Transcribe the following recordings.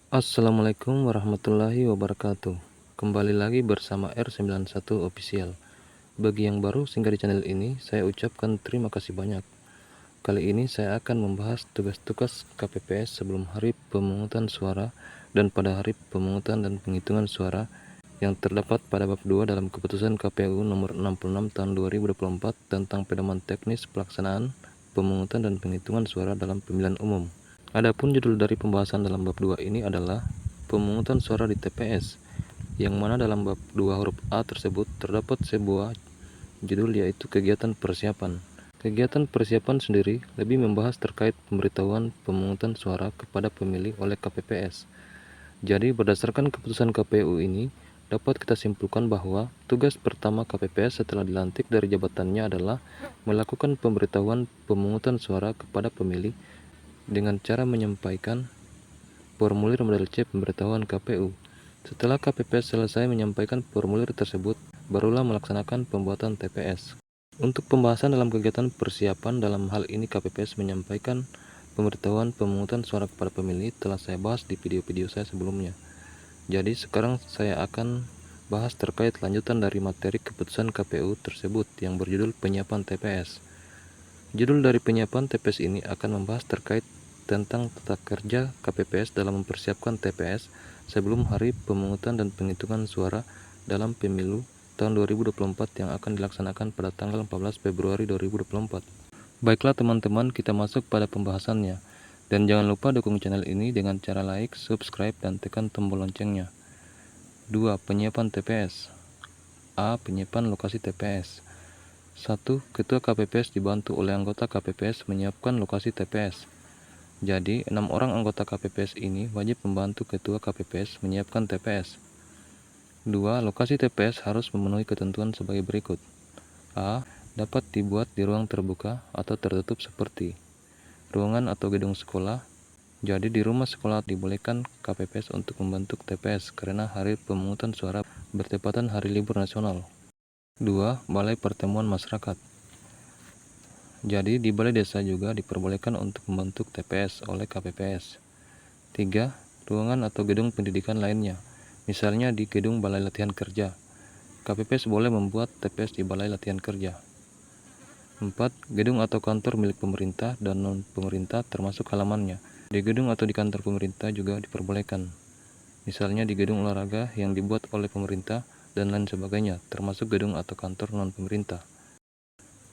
Assalamualaikum warahmatullahi wabarakatuh. Kembali lagi bersama R91 Official. Bagi yang baru singgah di channel ini, saya ucapkan terima kasih banyak. Kali ini saya akan membahas tugas-tugas KPPS sebelum hari pemungutan suara dan pada hari pemungutan dan penghitungan suara yang terdapat pada bab 2 dalam keputusan KPU nomor 66 tahun 2024 tentang pedoman teknis pelaksanaan pemungutan dan penghitungan suara dalam pemilihan umum. Adapun judul dari pembahasan dalam bab 2 ini adalah pemungutan suara di TPS, yang mana dalam bab 2 huruf A tersebut terdapat sebuah judul yaitu kegiatan persiapan. Kegiatan persiapan sendiri lebih membahas terkait pemberitahuan pemungutan suara kepada pemilih oleh KPPS. Jadi berdasarkan keputusan KPU ini, dapat kita simpulkan bahwa tugas pertama KPPS setelah dilantik dari jabatannya adalah melakukan pemberitahuan pemungutan suara kepada pemilih dengan cara menyampaikan formulir model C pemberitahuan KPU. Setelah KPPS selesai menyampaikan formulir tersebut, barulah melaksanakan pembuatan TPS. Untuk pembahasan dalam kegiatan persiapan, dalam hal ini KPPS menyampaikan pemberitahuan pemungutan suara kepada pemilih telah saya bahas di video-video saya sebelumnya. Jadi sekarang saya akan bahas terkait lanjutan dari materi keputusan KPU tersebut yang berjudul penyiapan TPS. Judul dari penyiapan TPS ini akan membahas terkait tentang tata kerja KPPS dalam mempersiapkan TPS sebelum hari pemungutan dan penghitungan suara dalam pemilu tahun 2024 yang akan dilaksanakan pada tanggal 14 Februari 2024. Baiklah teman-teman, kita masuk pada pembahasannya. Dan jangan lupa dukung channel ini dengan cara like, subscribe, dan tekan tombol loncengnya. 2. Penyiapan TPS. A. Penyiapan lokasi TPS. 1. Ketua KPPS dibantu oleh anggota KPPS menyiapkan lokasi TPS. Jadi, 6 orang anggota KPPS ini wajib membantu Ketua KPPS menyiapkan TPS. 2. Lokasi TPS harus memenuhi ketentuan sebagai berikut. A. Dapat dibuat di ruang terbuka atau tertutup seperti ruangan atau gedung sekolah. Jadi di rumah sekolah dibolehkan KPPS untuk membentuk TPS karena hari pemungutan suara bertepatan hari libur nasional. 2. Balai pertemuan masyarakat. Jadi di balai desa juga diperbolehkan untuk membentuk TPS oleh KPPS. 3. Ruangan atau gedung pendidikan lainnya, misalnya di gedung balai latihan kerja. KPPS boleh membuat TPS di balai latihan kerja. 4. Gedung atau kantor milik pemerintah dan non-pemerintah termasuk halamannya. Di gedung atau di kantor pemerintah juga diperbolehkan, misalnya di gedung olahraga yang dibuat oleh pemerintah dan lain sebagainya, termasuk gedung atau kantor non-pemerintah.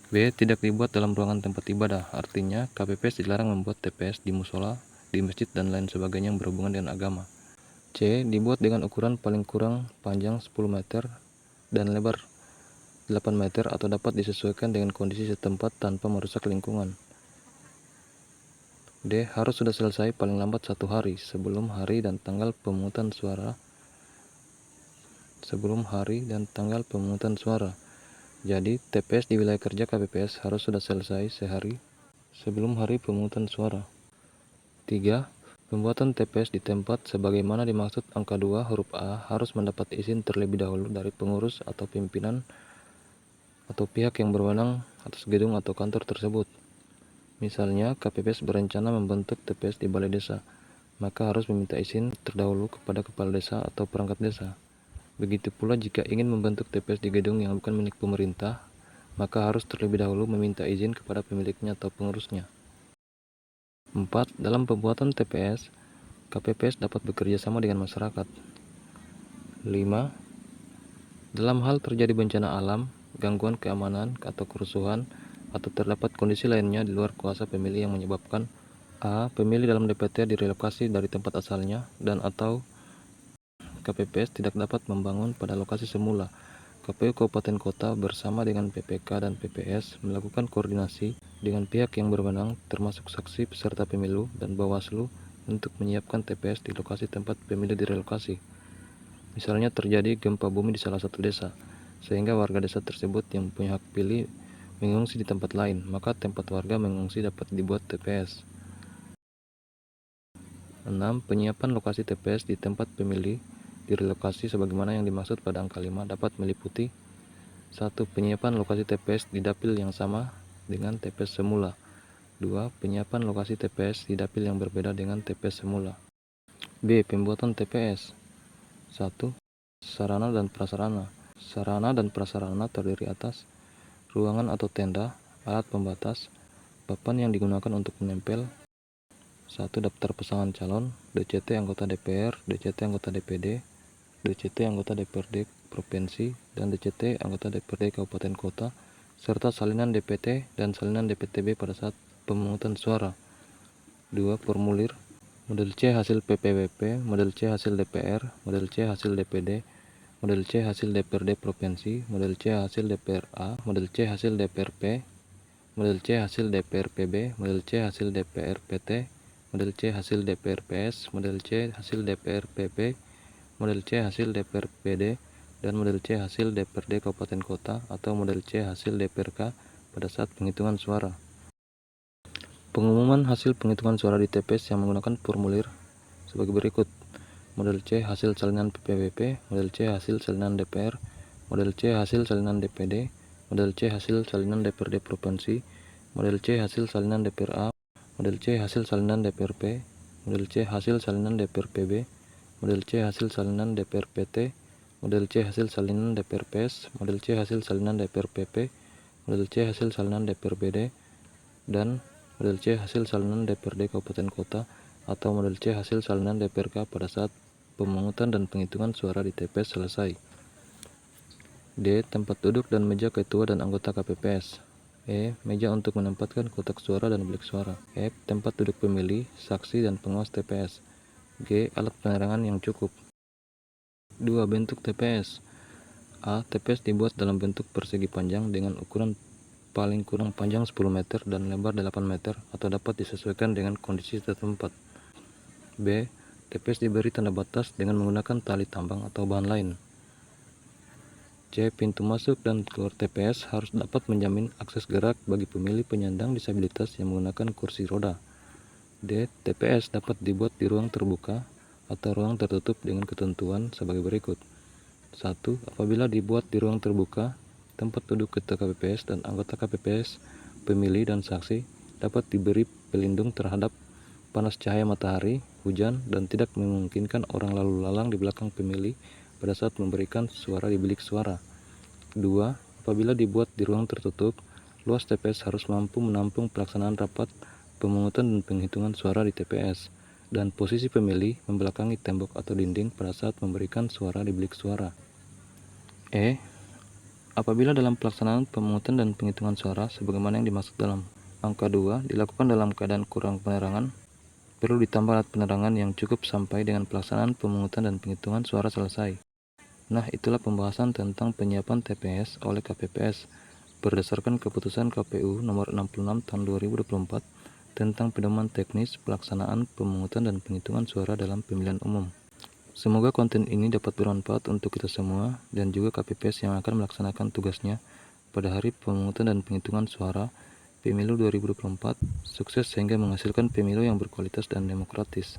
B. Tidak dibuat dalam ruangan tempat ibadah, artinya KPPS dilarang membuat TPS di musola, di masjid, dan lain sebagainya yang berhubungan dengan agama. C. Dibuat dengan ukuran paling kurang panjang 10 meter dan lebar 8 meter atau dapat disesuaikan dengan kondisi setempat tanpa merusak lingkungan. D. Harus sudah selesai paling lambat 1 hari sebelum hari dan tanggal pemungutan suara. Jadi, TPS di wilayah kerja KPPS harus sudah selesai sehari sebelum hari pemungutan suara. 3. Pembuatan TPS di tempat sebagaimana dimaksud angka 2 huruf A harus mendapat izin terlebih dahulu dari pengurus atau pimpinan atau pihak yang berwenang atas gedung atau kantor tersebut. Misalnya, KPPS berencana membentuk TPS di balai desa, maka harus meminta izin terdahulu kepada kepala desa atau perangkat desa. Begitu pula jika ingin membentuk TPS di gedung yang bukan milik pemerintah, maka harus terlebih dahulu meminta izin kepada pemiliknya atau pengurusnya. 4. Dalam pembuatan TPS, KPPS dapat bekerja sama dengan masyarakat. 5. Dalam hal terjadi bencana alam, gangguan keamanan atau kerusuhan, atau terdapat kondisi lainnya di luar kuasa pemilih yang menyebabkan A. Pemilih dalam DPT direlokasi dari tempat asalnya dan atau KPPS tidak dapat membangun pada lokasi semula. KPU Kabupaten Kota bersama dengan PPK dan PPS melakukan koordinasi dengan pihak yang berwenang termasuk saksi peserta pemilu dan Bawaslu untuk menyiapkan TPS di lokasi tempat pemilih direlokasi. Misalnya terjadi gempa bumi di salah satu desa, sehingga warga desa tersebut yang punya hak pilih mengungsi di tempat lain, maka tempat warga mengungsi dapat dibuat TPS. 6. Penyiapan lokasi TPS di tempat pemilih direlokasi sebagaimana yang dimaksud pada angka 5 dapat meliputi 1. Penyiapan lokasi TPS di dapil yang sama dengan TPS semula. 2. Penyiapan lokasi TPS di dapil yang berbeda dengan TPS semula. B. Pembuatan TPS. 1. Sarana dan prasarana. Sarana dan prasarana terdiri atas ruangan atau tenda, alat pembatas, papan yang digunakan untuk menempel. 1. Daftar pasangan calon, DCT anggota DPR, DCT anggota DPD, DCT anggota DPRD Provinsi, dan DCT anggota DPRD Kabupaten Kota, serta salinan DPT dan salinan DPTB pada saat pemungutan suara. 2. Formulir. Model C hasil PPWP, Model C hasil DPR, Model C hasil DPD, Model C hasil DPRD Provinsi, Model C hasil DPRA, Model C hasil DPRP, Model C hasil DPRPB, Model C hasil DPRPT, Model C hasil DPRPS, Model C hasil DPRPP, Model C hasil DPRPD, dan Model C hasil DPRD Kabupaten Kota atau Model C hasil DPRK pada saat penghitungan suara. Pengumuman hasil penghitungan suara di TPS yang menggunakan formulir sebagai berikut. Model C hasil salinan PPWP, Model C hasil salinan DPR, Model C hasil salinan DPD, Model C hasil salinan DPRD Provinsi, Model C hasil salinan DPRA, Model C hasil salinan DPRP, Model C hasil salinan DPRPB, Model C hasil salinan DPRPT, Model C hasil salinan DPRPS, Model C hasil salinan DPRPP, Model C hasil salinan DPRBD, dan Model C hasil salinan DPRD Kabupaten Kota atau Model C hasil salinan DPRK pada saat pemungutan dan penghitungan suara di TPS selesai. D. Tempat duduk dan meja ketua dan anggota KPPS. E. Meja untuk menempatkan kotak suara dan bilik suara. F. Tempat duduk pemilih, saksi, dan pengawas TPS. G. Alat penerangan yang cukup. 2. Bentuk TPS. A. TPS dibuat dalam bentuk persegi panjang dengan ukuran paling kurang panjang 10 meter dan lebar 8 meter atau dapat disesuaikan dengan kondisi setempat. B. TPS diberi tanda batas dengan menggunakan tali tambang atau bahan lain. C. Pintu masuk dan keluar TPS harus dapat menjamin akses gerak bagi pemilih penyandang disabilitas yang menggunakan kursi roda. D. TPS dapat dibuat di ruang terbuka atau ruang tertutup dengan ketentuan sebagai berikut. 1. Apabila dibuat di ruang terbuka, tempat duduk ketua KPPS dan anggota KPPS, pemilih dan saksi dapat diberi pelindung terhadap panas cahaya matahari, hujan, dan tidak memungkinkan orang lalu lalang di belakang pemilih pada saat memberikan suara di bilik suara. 2. Apabila dibuat di ruang tertutup, luas TPS harus mampu menampung pelaksanaan rapat, pemungutan dan penghitungan suara di TPS, dan posisi pemilih membelakangi tembok atau dinding pada saat memberikan suara di bilik suara. E. Apabila dalam pelaksanaan pemungutan dan penghitungan suara sebagaimana yang dimaksud dalam angka 2 dilakukan dalam keadaan kurang penerangan, perlu ditambah alat penerangan yang cukup sampai dengan pelaksanaan pemungutan dan penghitungan suara selesai. Nah, itulah pembahasan tentang penyiapan TPS oleh KPPS berdasarkan keputusan KPU nomor 66 tahun 2024 tentang pedoman teknis pelaksanaan pemungutan dan penghitungan suara dalam pemilihan umum. Semoga konten ini dapat bermanfaat untuk kita semua dan juga KPPS yang akan melaksanakan tugasnya pada hari pemungutan dan penghitungan suara Pemilu 2024 sukses sehingga menghasilkan pemilu yang berkualitas dan demokratis.